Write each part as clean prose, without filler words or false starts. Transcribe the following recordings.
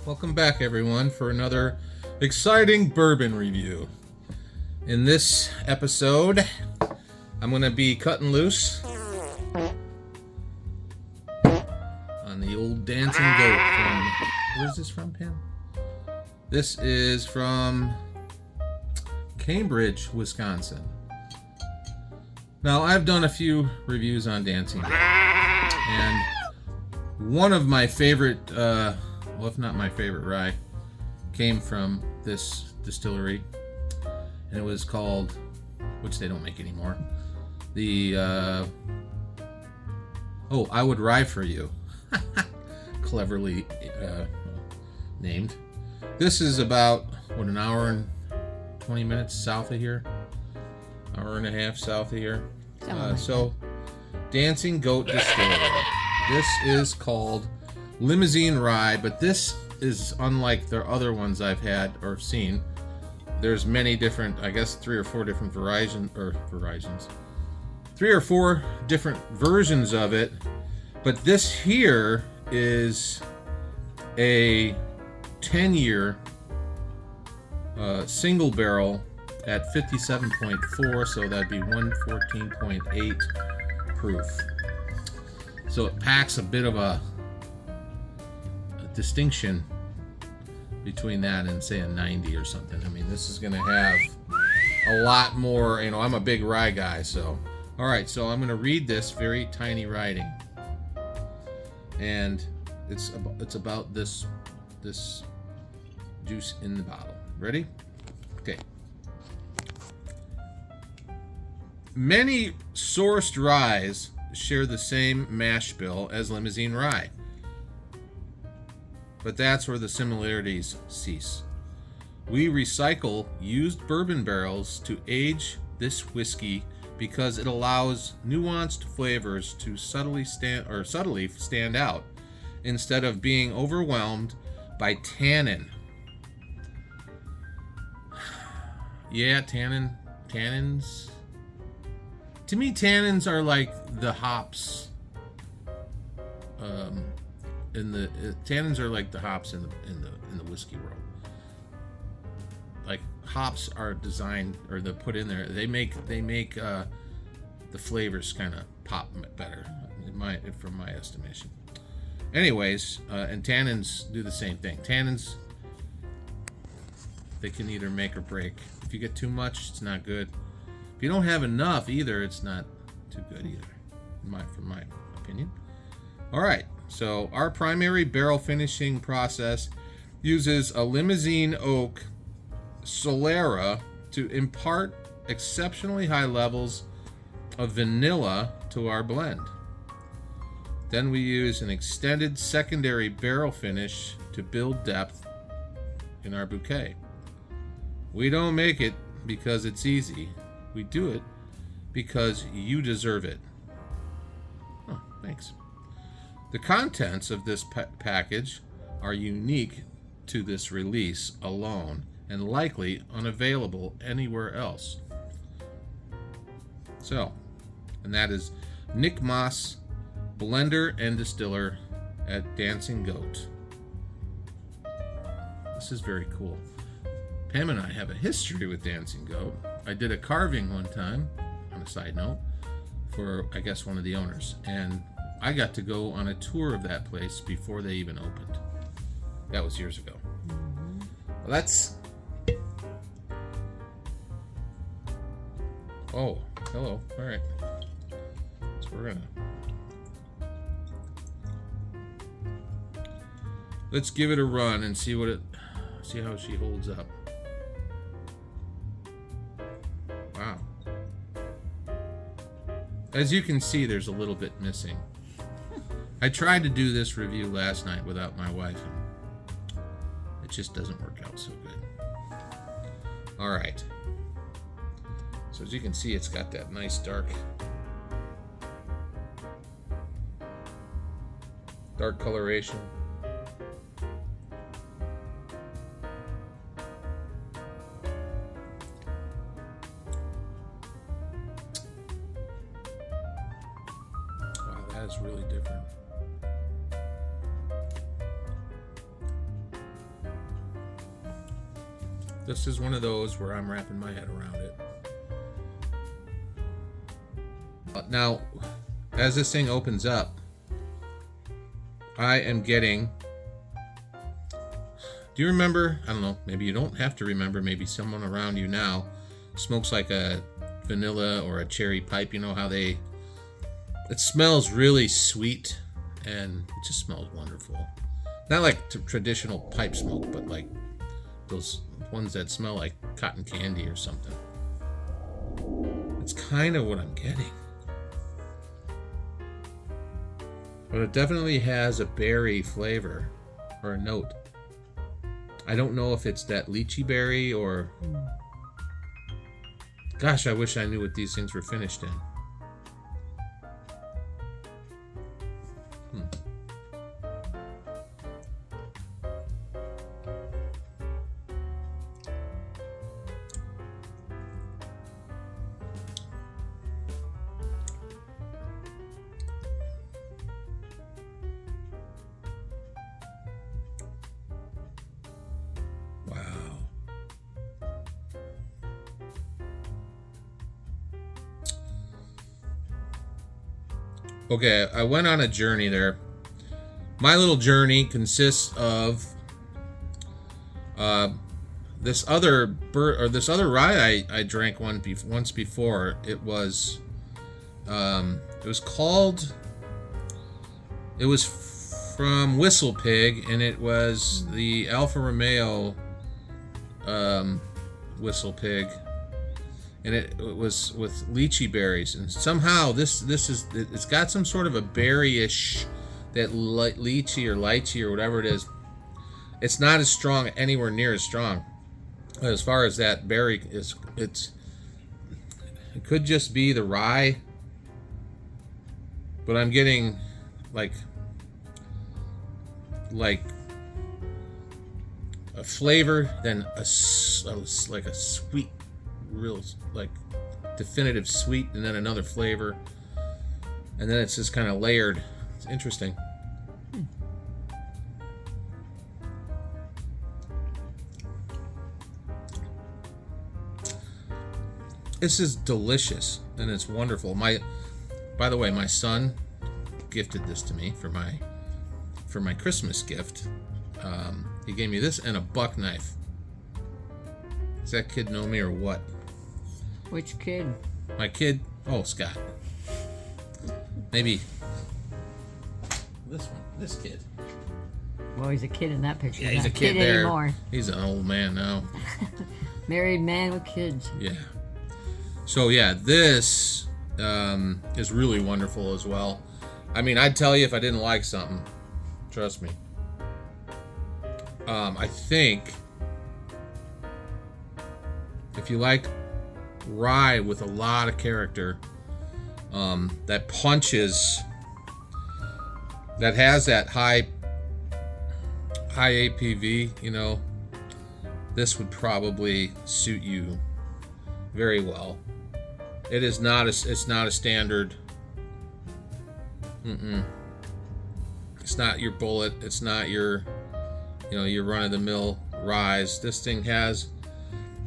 Welcome back, everyone, for another exciting bourbon review. In this episode, I'm going to be cutting loose on the old Dancing Goat from... Where's this from, Pam? This is from Cambridge, Wisconsin. Now, I've done a few reviews on Dancing Goat, and one of my favorite... well, if not my favorite rye, came from this distillery, and it was called, which they don't make anymore, the I Would Rye For You. Cleverly named. This is about, an hour and 20 minutes south of here? Hour and a half south of here. So, Dancing Goat Distillery. This is called Limousin Rye, but this is unlike the other ones I've had or seen. There's many different, I guess 3 or 4 different varieties. 3 or 4 different versions of it, but this here is a 10-year single barrel at 57.4, so that'd be 114.8 proof. So it packs a bit of a distinction between that and say a 90 or something. I mean, this is going to have a lot more, I'm a big rye guy, so. All right, so I'm going to read this very tiny writing. And it's about this juice in the bottle. Ready? Okay. Many sourced ryes share the same mash bill as Limousin Rye, but that's where the similarities cease. We recycle used bourbon barrels to age this whiskey because it allows nuanced flavors to subtly stand out instead of being overwhelmed by tannin. Yeah, tannins. To me, tannins are like the hops. Tannins are like the hops in the whiskey world. Like, hops are designed, or they're put in there. They make the flavors kind of pop better, from my estimation. Anyways, and tannins do the same thing. Tannins, they can either make or break. If you get too much, it's not good. If you don't have enough either, it's not too good either, from my opinion. All right. So our primary barrel finishing process uses a Limousin oak Solera to impart exceptionally high levels of vanilla to our blend. Then we use an extended secondary barrel finish to build depth in our bouquet. We don't make it because it's easy. We do it because you deserve it. Oh, thanks. The contents of this package are unique to this release alone and likely unavailable anywhere else. So, and that is Nick Moss, blender and distiller at Dancing Goat. This is very cool. Pam and I have a history with Dancing Goat. I did a carving one time, on a side note, for, I guess, one of the owners, and I got to go on a tour of that place before they even opened. That was years ago. Well, that's... Oh, hello. All right. So we're gonna... Let's give it a run and see how she holds up. Wow. As you can see, there's a little bit missing. I tried to do this review last night without my wife, and it just doesn't work out so good. All right. So as you can see, it's got that nice dark coloration. That is really different. This is one of those where I'm wrapping my head around it. Now, as this thing opens up, I am getting... Do you remember? I don't know. Maybe you don't have to remember. Maybe someone around you now smokes like a vanilla or a cherry pipe. You know how they... It smells really sweet, and it just smells wonderful. Not like traditional pipe smoke, but like those ones that smell like cotton candy or something. It's kind of what I'm getting. But it definitely has a berry flavor or a note. I don't know if it's that lychee berry or... Gosh, I wish I knew what these things were finished in. Okay, I went on a journey there. My little journey consists of this other rye I drank once before. It was called. It was from Whistle Pig, and it was the Alfa Romeo Whistle Pig. And it was with lychee berries, and somehow it's got some sort of a berry-ish, that lychee or whatever it is. It's not as strong, anywhere near as strong as far as that berry is. It could just be the rye, but I'm getting like a flavor, then like a sweet, real like definitive sweet, and then another flavor, and then it's just kind of layered. It's interesting. This is delicious and it's wonderful. By the way, my son gifted this to me for my Christmas gift. He gave me this and a buck knife. Does that kid know me or what? Which kid? My kid? Oh, Scott. Maybe this one. This kid. Well, he's a kid in that picture. Yeah, he's a kid there. Anymore. He's an old man now. Married man with kids. Yeah. So yeah, this is really wonderful as well. I mean, I'd tell you if I didn't like something. Trust me. I think if you like rye with a lot of character, that punches, that has that high APV, you know, this would probably suit you very well. It is not it's not a standard. It's not your bullet. It's not your, you know, your run-of-the-mill ryes. This thing has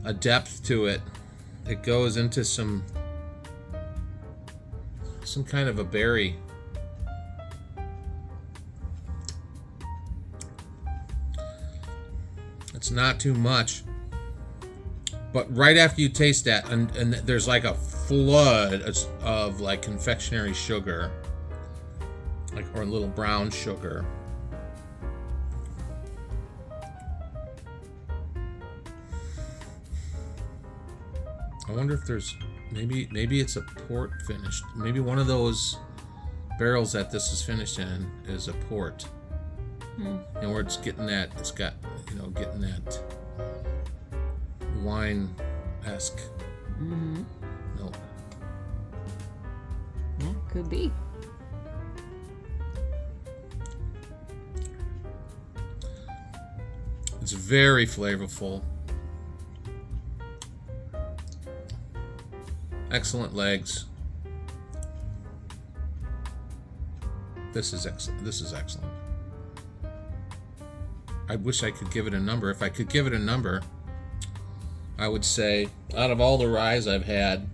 a depth to it. It goes into some kind of a berry. It's not too much, but right after you taste that, and there's like a flood of like confectionery sugar, like, or a little brown sugar. I wonder if there's maybe it's a port finished. Maybe one of those barrels that this is finished in is a port. And where it's getting that, it's got, you know, getting that wine-esque note. Yeah, could be. It's very flavorful. Excellent legs. This is excellent. This is excellent. I wish I could give it a number. If I could give it a number, I would say out of all the ryes I've had,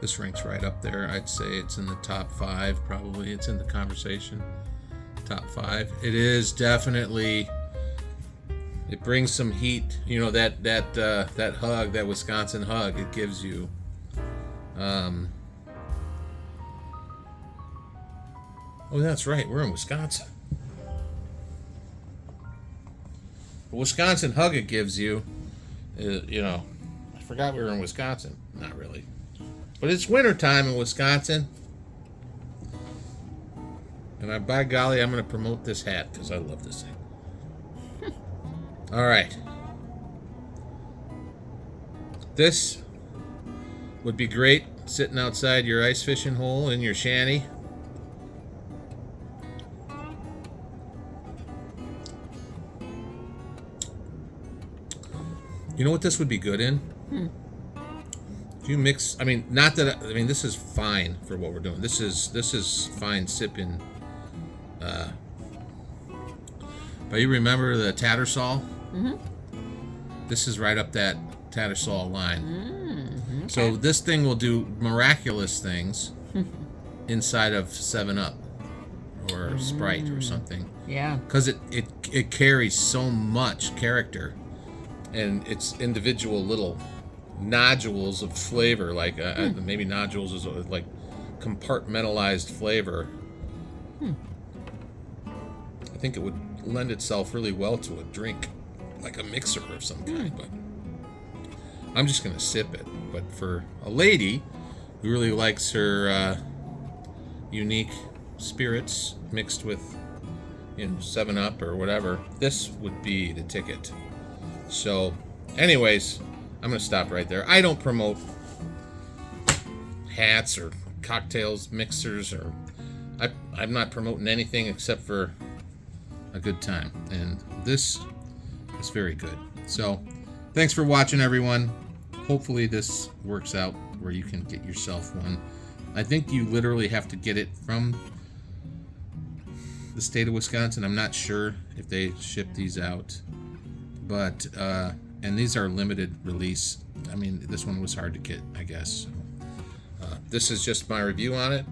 this ranks right up there. I'd say it's in the top 5, probably. It's in the conversation. Top 5. It is definitely. It brings some heat. You know, that hug, that Wisconsin hug. It gives you. Oh, that's right. We're in Wisconsin. The Wisconsin hug it gives you. You know, I forgot we were in Wisconsin. Not really. But it's wintertime in Wisconsin. And by golly, I'm going to promote this hat because I love this thing. All right. This would be great sitting outside your ice fishing hole in your shanty. You know what this would be good in? If you mix, I mean, not that, I mean, this is fine for what we're doing. This is fine sipping. But you remember the Tattersall? Mm-hmm. This is right up that Tattersall line. Mm-hmm. Okay. So this thing will do miraculous things inside of 7-Up or Sprite or something. Yeah. Because it carries so much character, and it's individual little nodules of flavor, like maybe nodules is like compartmentalized flavor. I think it would lend itself really well to a drink, like a mixer of some kind, but I'm just gonna sip it. But for a lady who really likes her unique spirits mixed with, you know, 7-Up or whatever, this would be the ticket. So anyways, I'm gonna stop right there. I don't promote hats or cocktails, mixers, or I'm not promoting anything except for a good time, and this is very good. So thanks for watching, everyone. Hopefully this works out where you can get yourself one. I think you literally have to get it from the state of Wisconsin. I'm not sure if they ship these out, but and these are limited release. I mean, this one was hard to get, I guess. This is just my review on it.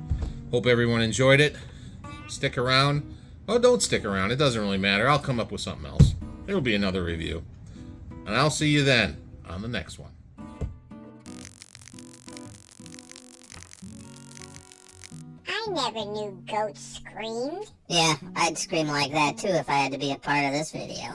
Hope everyone enjoyed it. Stick around. Oh, don't stick around. It doesn't really matter. I'll come up with something else. There will be another review. And I'll see you then on the next one. I never knew goats screamed. Yeah, I'd scream like that too if I had to be a part of this video.